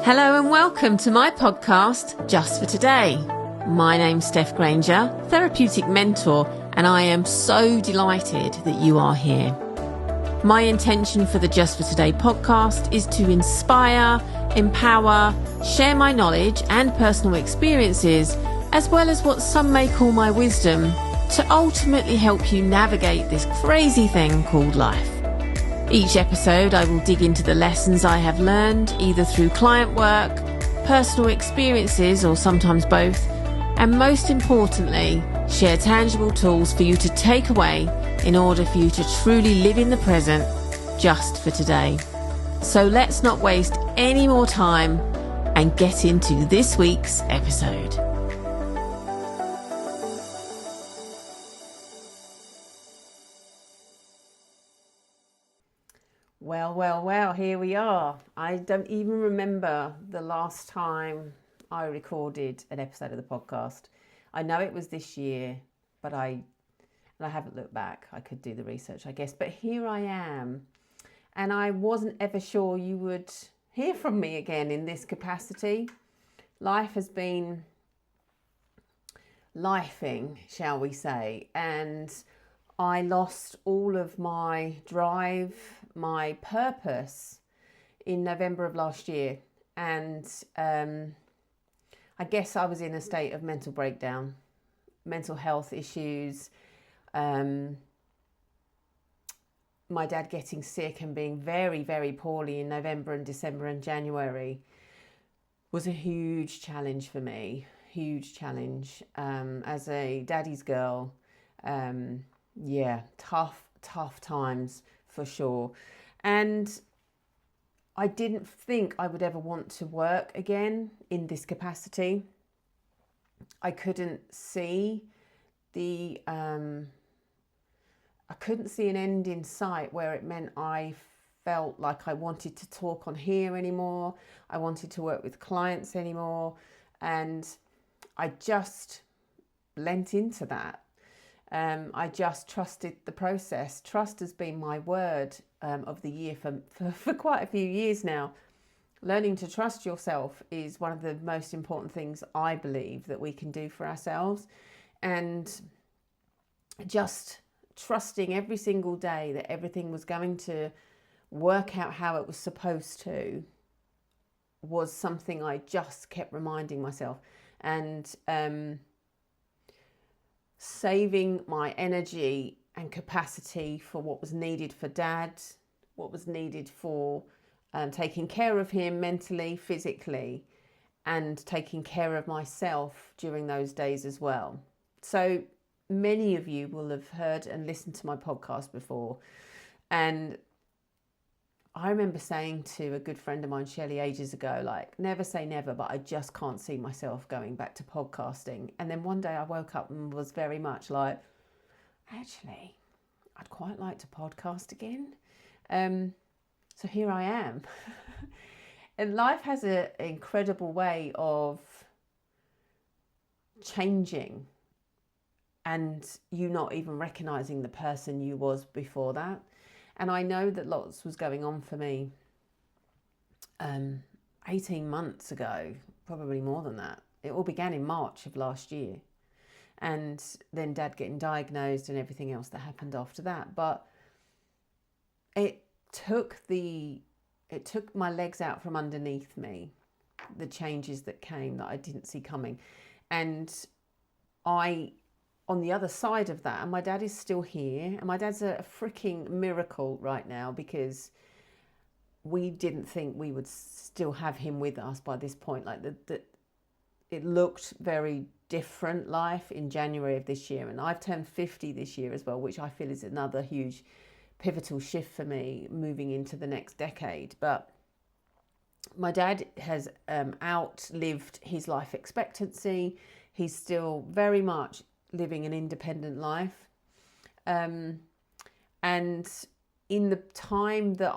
Hello and welcome to my podcast, Just for Today. My name's Steph Granger, therapeutic mentor, and I am so delighted that you are here. My intention for the Just for Today podcast is to inspire, empower, share my knowledge and personal experiences, as well as what some may call my wisdom, to ultimately help you navigate this crazy thing called life. Each episode, I will dig into the lessons I have learned, either through client work, personal experiences, or sometimes both, and most importantly, share tangible tools for you to take away in order for you to truly live in the present, just for today. So let's not waste any more time and get into this week's episode. Well, here we are. I don't even remember the last time I recorded an episode of the podcast. I know it was this year, but I haven't looked back. I could do the research, I guess. But here I am. And I wasn't ever sure you would hear from me again in this capacity. Life has been lifing, shall we say. And I lost all of my drive, my purpose in November of last year. And I guess I was in a state of mental breakdown, mental health issues, my dad getting sick and being very, very poorly in November and December and January was a huge challenge for me, huge challenge. As a daddy's girl, tough times for sure. And I didn't think I would ever want to work again in this capacity. I couldn't see an end in sight where it meant I felt like I wanted to talk on here anymore. I wanted to work with clients anymore. And I just lent into that. I just trusted the process. Trust has been my word of the year for quite a few years now. Learning to trust yourself is one of the most important things I believe that we can do for ourselves. And just trusting every single day that everything was going to work out how it was supposed to was something I just kept reminding myself. And saving my energy and capacity for what was needed for dad, what was needed for taking care of him mentally, physically, and taking care of myself during those days as well. So many of you will have heard and listened to my podcast before. And I remember saying to a good friend of mine, Shelley, ages ago, like, never say never, but I just can't see myself going back to podcasting. And then one day I woke up and was very much like, actually, I'd quite like to podcast again. So here I am. And life has an incredible way of changing and you not even recognizing the person you was before that. And I know that lots was going on for me 18 months ago, probably more than that. It all began in March of last year. And then dad getting diagnosed and everything else that happened after that. But it took my legs out from underneath me, the changes that came that I didn't see coming. And on the other side of that, and my dad is still here, and my dad's a freaking miracle right now, because we didn't think we would still have him with us by this point. Like it looked very different life in January of this year, and I've turned 50 this year as well, which I feel is another huge pivotal shift for me moving into the next decade. But my dad has outlived his life expectancy. He's still very much living an independent life. And in the time that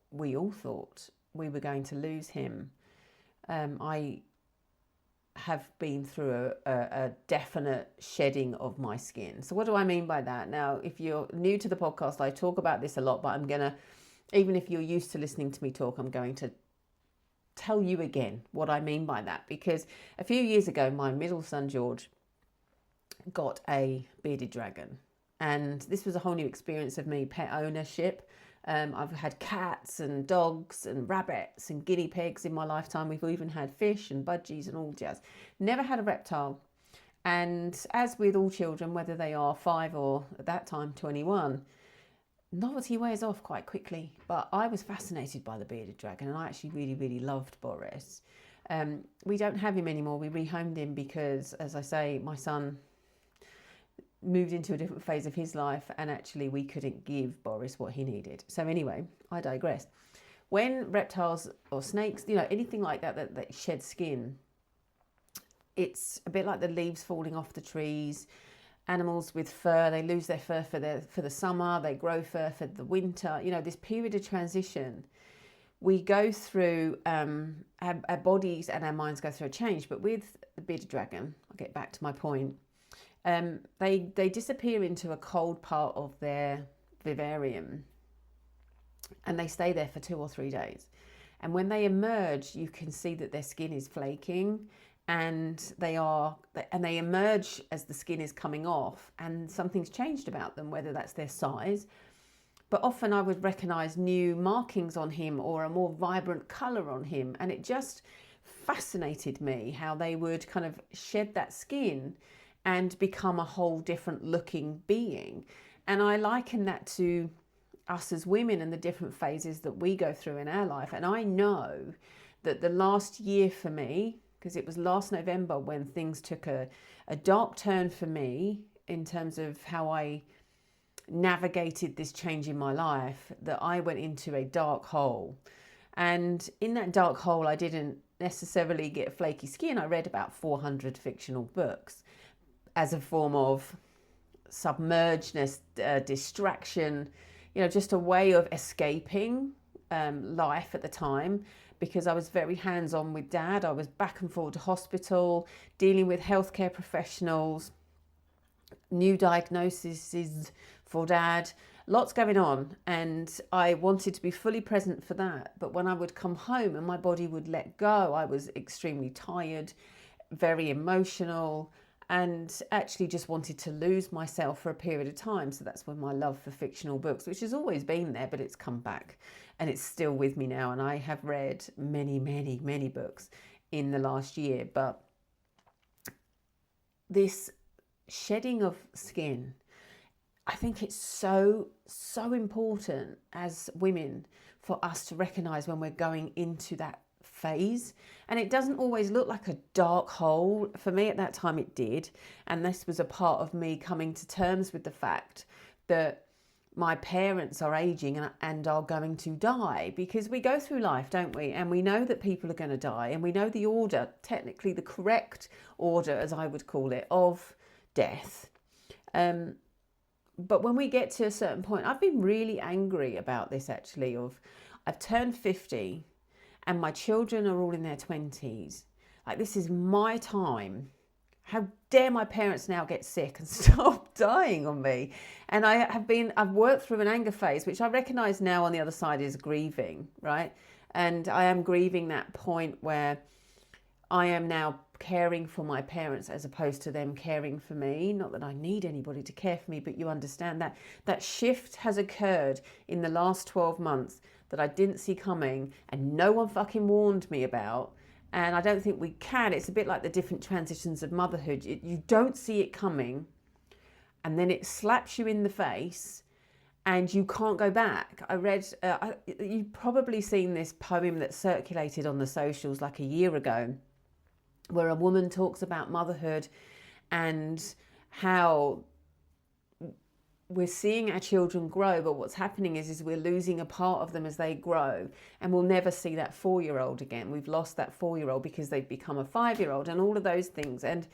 we all thought we were going to lose him, I have been through a definite shedding of my skin. So what do I mean by that? Now, if you're new to the podcast, I talk about this a lot, but I'm going to, even if you're used to listening to me talk, I'm going to tell you again what I mean by that, because a few years ago, my middle son, George, got a bearded dragon. And this was a whole new experience of me, pet ownership. I've had cats and dogs and rabbits and guinea pigs in my lifetime. We've even had fish and budgies and all jazz. Never had a reptile. And as with all children, whether they are 5 or at that time 21, novelty wears off quite quickly. But I was fascinated by the bearded dragon, and I actually really, really loved Boris. We don't have him anymore. We rehomed him because, as I say, my son moved into a different phase of his life, and actually we couldn't give Boris what he needed. So anyway, I digress. When reptiles or snakes, anything like that shed skin, it's a bit like the leaves falling off the trees. Animals with fur, they lose their fur for the summer, they grow fur for the winter. This period of transition, we go through, our bodies and our minds go through a change. But with the bearded dragon, I'll get back to my point, they disappear into a cold part of their vivarium, and they stay there for 2 or 3 days. And when they emerge, you can see that their skin is flaking, and they emerge as the skin is coming off, and something's changed about them, whether that's their size. But often I would recognize new markings on him or a more vibrant color on him, and it just fascinated me how they would kind of shed that skin and become a whole different looking being. And I liken that to us as women and the different phases that we go through in our life. And I know that the last year for me, because it was last November when things took a dark turn for me in terms of how I navigated this change in my life, that I went into a dark hole. And in that dark hole, I didn't necessarily get flaky skin. I read about 400 fictional books as a form of submergedness, distraction, just a way of escaping life at the time, because I was very hands-on with Dad. I was back and forward to hospital, dealing with healthcare professionals, new diagnoses for Dad, lots going on. And I wanted to be fully present for that. But when I would come home and my body would let go, I was extremely tired, very emotional, and actually just wanted to lose myself for a period of time. So that's when my love for fictional books, which has always been there, but it's come back and it's still with me now. And I have read many, many, many books in the last year. But this shedding of skin, I think it's so, so important as women for us to recognize when we're going into that phase. And it doesn't always look like a dark hole. For me at that time it did, and this was a part of me coming to terms with the fact that my parents are aging and are going to die, because we go through life, don't we, and we know that people are going to die, and we know the order, technically the correct order, as I would call it, of death. But when we get to a certain point, I've been really angry about this actually, I've turned 50 and my children are all in their 20s. Like, this is my time. How dare my parents now get sick and stop dying on me? And I've worked through an anger phase, which I recognize now on the other side is grieving, right? And I am grieving that point where I am now caring for my parents as opposed to them caring for me. Not that I need anybody to care for me, but you understand that shift has occurred in the last 12 months that I didn't see coming, and no one fucking warned me about. And I don't think we can. It's a bit like the different transitions of motherhood. You don't see it coming, and then it slaps you in the face, and you can't go back. I read, you've probably seen this poem that circulated on the socials like a year ago, where a woman talks about motherhood and how we're seeing our children grow, but what's happening is we're losing a part of them as they grow, and we'll never see that 4-year-old again. We've lost that 4-year-old because they've become a 5-year-old and all of those things. And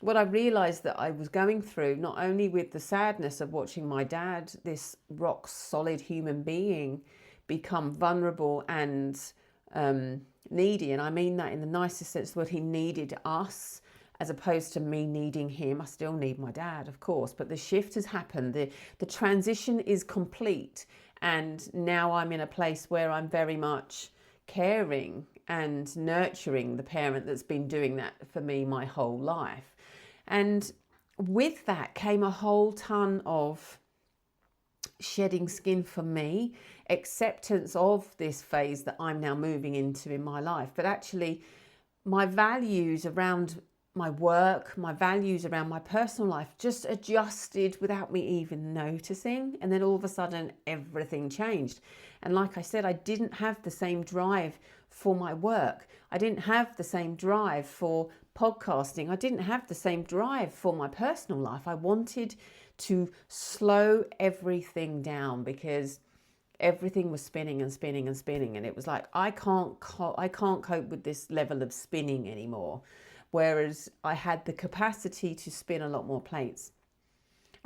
what I realized that I was going through, not only with the sadness of watching my dad, this rock solid human being, become vulnerable and needy, and I mean that in the nicest sense, what he needed us as opposed to me needing him. I still need my dad, of course, but the shift has happened. The transition is complete, and now I'm in a place where I'm very much caring and nurturing the parent that's been doing that for me my whole life. And with that came a whole ton of shedding skin for me, acceptance of this phase that I'm now moving into in my life. But actually, my values around my work, my values around my personal life just adjusted without me even noticing. And then all of a sudden, everything changed. And like I said, I didn't have the same drive for my work. I didn't have the same drive for podcasting. I didn't have the same drive for my personal life. I wanted to slow everything down because everything was spinning and spinning and spinning. And it was like, I can't cope with this level of spinning anymore. Whereas I had the capacity to spin a lot more plates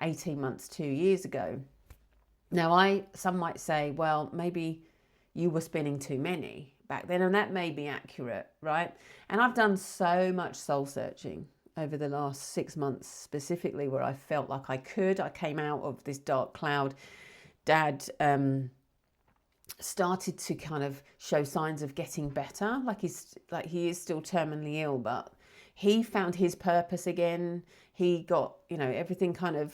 18 months, 2 years ago. Now, some might say, well, maybe you were spinning too many back then, and that may be accurate, right? And I've done so much soul searching over the last 6 months specifically, where I felt like I came out of this dark cloud. Dad started to kind of show signs of getting better, like he is still terminally ill, but he found his purpose again. He got, everything kind of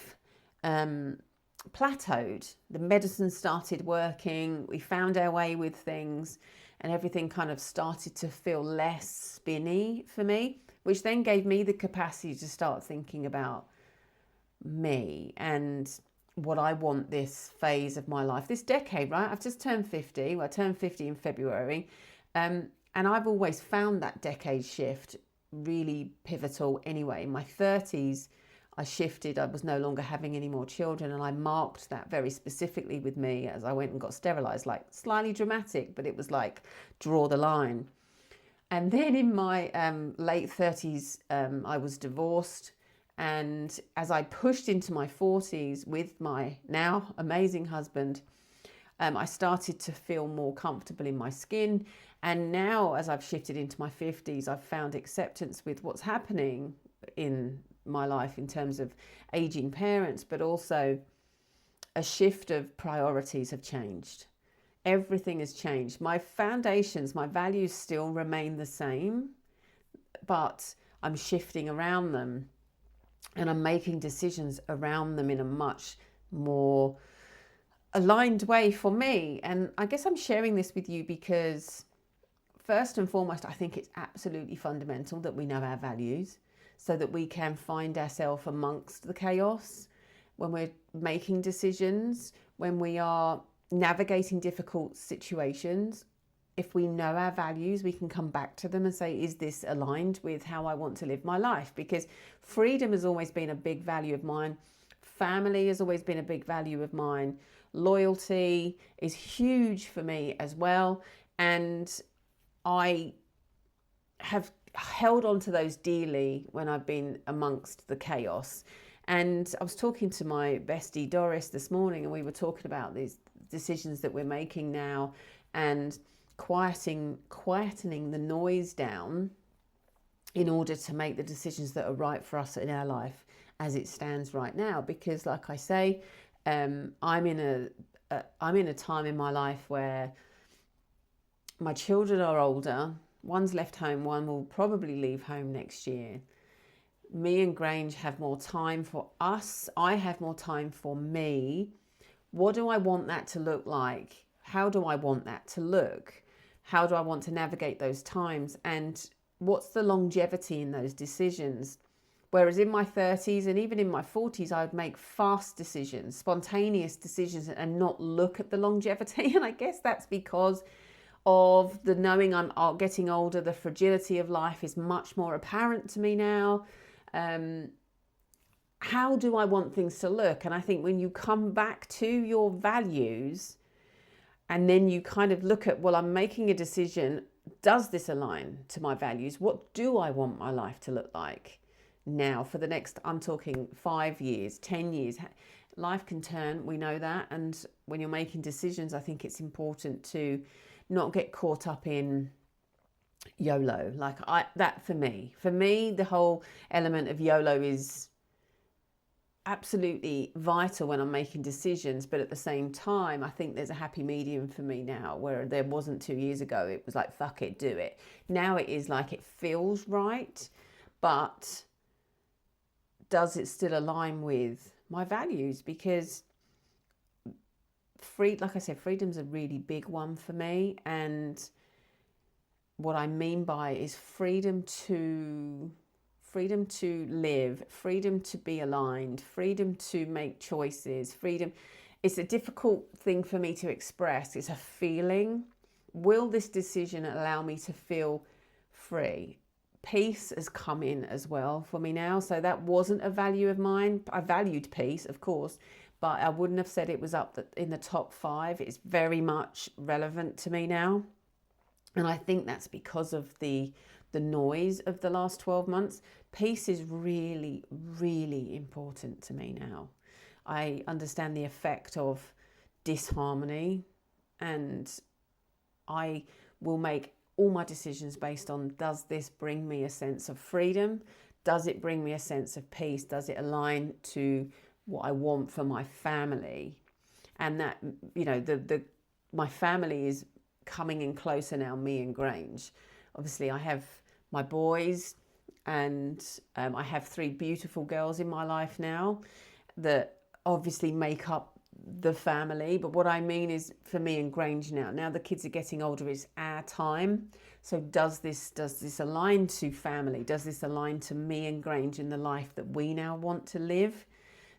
plateaued. The medicine started working. We found our way with things, and everything kind of started to feel less spinny for me, which then gave me the capacity to start thinking about me and what I want this phase of my life, this decade, right? I've just turned 50. Well, I turned 50 in February. And I've always found that decade shift really pivotal anyway. In my 30s, I shifted. I was no longer having any more children. And I marked that very specifically with me as I went and got sterilized, like slightly dramatic, but it was like, draw the line. And then in my late 30s, I was divorced. And as I pushed into my 40s with my now amazing husband, I started to feel more comfortable in my skin. And now, as I've shifted into my 50s, I've found acceptance with what's happening in my life in terms of aging parents, but also a shift of priorities have changed. Everything has changed. My foundations, my values still remain the same, but I'm shifting around them. And I'm making decisions around them in a much more aligned way for me. And I guess I'm sharing this with you because first and foremost, I think it's absolutely fundamental that we know our values so that we can find ourselves amongst the chaos when we're making decisions, when we are navigating difficult situations. If we know our values, we can come back to them and say, is this aligned with how I want to live my life? Because freedom has always been a big value of mine. Family has always been a big value of mine. Loyalty is huge for me as well. And I have held on to those dearly when I've been amongst the chaos. And I was talking to my bestie Doris this morning, and we were talking about these decisions that we're making now and quietening the noise down in order to make the decisions that are right for us in our life as it stands right now. Because like I say, I'm in a time in my life where my children are older. One's left home, one will probably leave home next year. Me and Grange have more time for us. I have more time for me. What do I want that to look like? How do I want that to look? How do I want to navigate those times? And what's the longevity in those decisions? Whereas in my 30s and even in my 40s, I would make fast decisions, spontaneous decisions, and not look at the longevity. And I guess that's because of the knowing I'm getting older. The fragility of life is much more apparent to me now. How do I want things to look? And I think when you come back to your values, and then you kind of look at, well, I'm making a decision. Does this align to my values? What do I want my life to look like now for the next, I'm talking 5 years, 10 years. Life can turn, we know that. And when you're making decisions, I think it's important to not get caught up in YOLO. For me, the whole element of YOLO is absolutely vital when I'm making decisions, but at the same time, I think there's a happy medium for me now, where there wasn't 2 years ago. It was like, fuck it, do it. Now it is like, it feels right, but does it still align with my values? Because like I said, freedom's a really big one for me. And what I mean by it is freedom to live, freedom to be aligned, freedom to make choices, freedom. It's a difficult thing for me to express. It's a feeling. Will this decision allow me to feel free? Peace has come in as well for me now. So that wasn't a value of mine. I valued peace, of course, but I wouldn't have said it was up in the top 5. It's very much relevant to me now. And I think that's because of the noise of the last 12 months. Peace is really, really important to me now. I understand the effect of disharmony, and I will make all my decisions based on, does this bring me a sense of freedom? Does it bring me a sense of peace? Does it align to what I want for my family? And that, you know, my family is coming in closer now, me and Grange. Obviously, I have my boys, and I have 3 beautiful girls in my life now that obviously make up the family. But what I mean is, for me and Grange now the kids are getting older, it's our time. So does this align to family? Does this align to me and Grange in the life that we now want to live?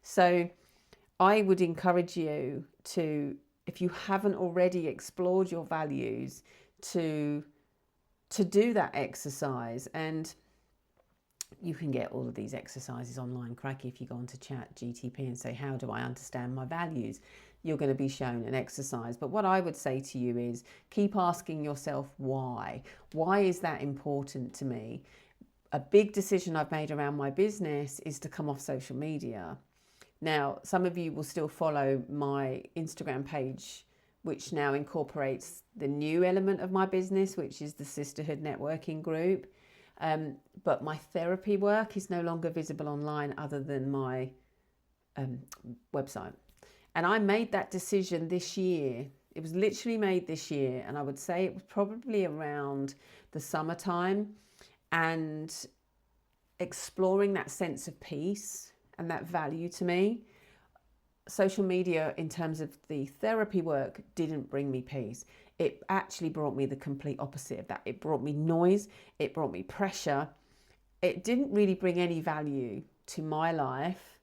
So I would encourage you to, if you haven't already explored your values, to do that exercise. And you can get all of these exercises online, cracky. If you go onto Chat GTP and say, how do I understand my values? You're going to be shown an exercise. But what I would say to you is, keep asking yourself why. Why is that important to me? A big decision I've made around my business is to come off social media. Now, some of you will still follow my Instagram page, which now incorporates the new element of my business, which is the Sisterhood Networking Group. But my therapy work is no longer visible online other than my website. And I made that decision this year. It was literally made this year. And I would say it was probably around the summertime, and exploring that sense of peace and that value to me. Social media, in terms of the therapy work, didn't bring me peace. It actually brought me the complete opposite of that. It brought me noise. It brought me pressure. It didn't really bring any value to my life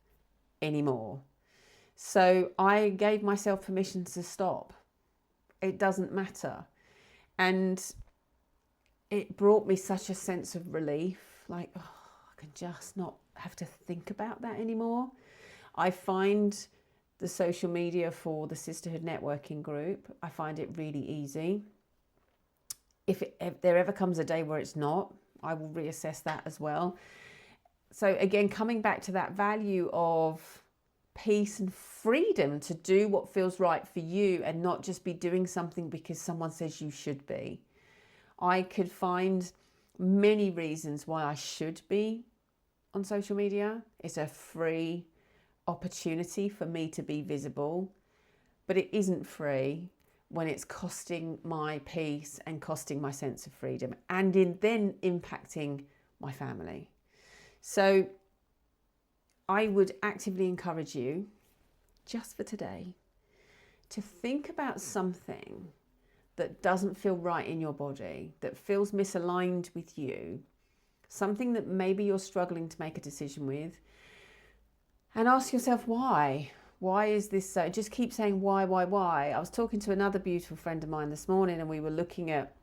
anymore. So I gave myself permission to stop. It doesn't matter. And it brought me such a sense of relief, like, oh, I can just not have to think about that anymore. I find the social media for the Sisterhood Networking Group, I find it really easy. If there ever comes a day where it's not, I will reassess that as well. So again, coming back to that value of peace and freedom to do what feels right for you, and not just be doing something because someone says you should be. I could find many reasons why I should be on social media. It's a free opportunity for me to be visible, but it isn't free when it's costing my peace and costing my sense of freedom, and then impacting my family. So I would actively encourage you, just for today, to think about something that doesn't feel right in your body, that feels misaligned with you, something that maybe you're struggling to make a decision with, and ask yourself why. Why is this so? Just keep saying why. I was talking to another beautiful friend of mine this morning, and we were looking at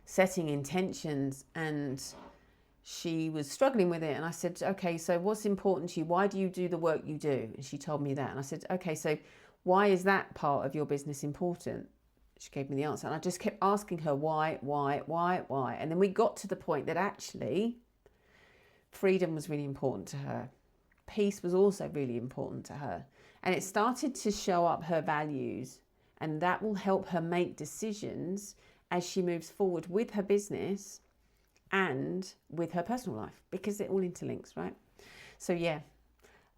setting intentions, and she was struggling with it. And I said, okay, so what's important to you? Why do you do the work you do? And she told me that. And I said, okay, so why is that part of your business important? She gave me the answer. And I just kept asking her why. And then we got to the point that actually freedom was really important to her. Peace was also really important to her. And it started to show up her values. And that will help her make decisions as she moves forward with her business and with her personal life, because it all interlinks, right? So yeah,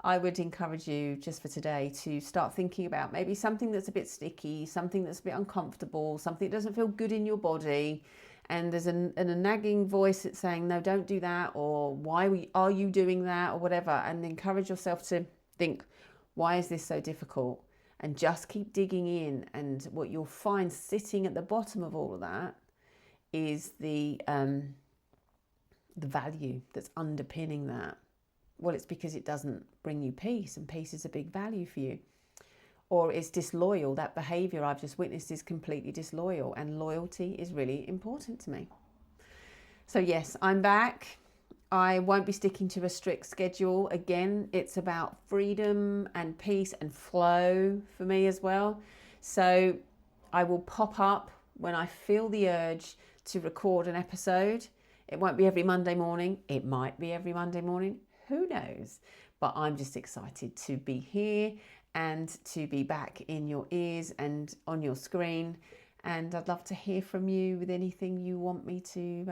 I would encourage you just for today to start thinking about maybe something that's a bit sticky, something that's a bit uncomfortable, something that doesn't feel good in your body. And there's a nagging voice that's saying, no, don't do that, or why are you doing that, or whatever. And encourage yourself to think, why is this so difficult? And just keep digging in. And what you'll find sitting at the bottom of all of that is the value that's underpinning that. Well, it's because it doesn't bring you peace, and peace is a big value for you. Or it's disloyal. That behavior I've just witnessed is completely disloyal, and loyalty is really important to me. So yes, I'm back. I won't be sticking to a strict schedule. Again, it's about freedom and peace and flow for me as well. So I will pop up when I feel the urge to record an episode. It won't be every Monday morning. It might be every Monday morning. Who knows? But I'm just excited to be here and to be back in your ears and on your screen. And I'd love to hear from you with anything you want me to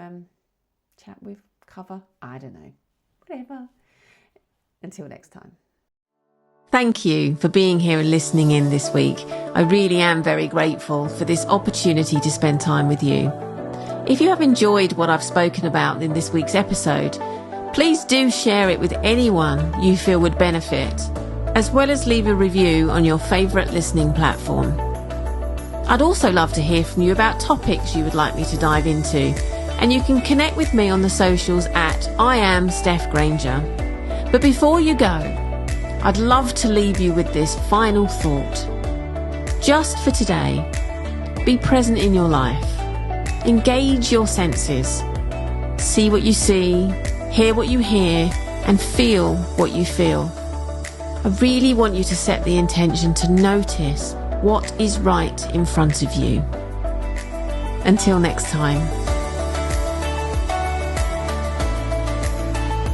chat with, cover, I don't know, whatever. Until next time. Thank you for being here and listening in this week. I really am very grateful for this opportunity to spend time with you. If you have enjoyed what I've spoken about in this week's episode, please do share it with anyone you feel would benefit, as well as leave a review on your favourite listening platform. I'd also love to hear from you about topics you would like me to dive into, and you can connect with me on the socials at I am Steph Granger. But before you go, I'd love to leave you with this final thought. Just for today, be present in your life. Engage your senses. See what you see, hear what you hear, and feel what you feel. I really want you to set the intention to notice what is right in front of you. Until next time.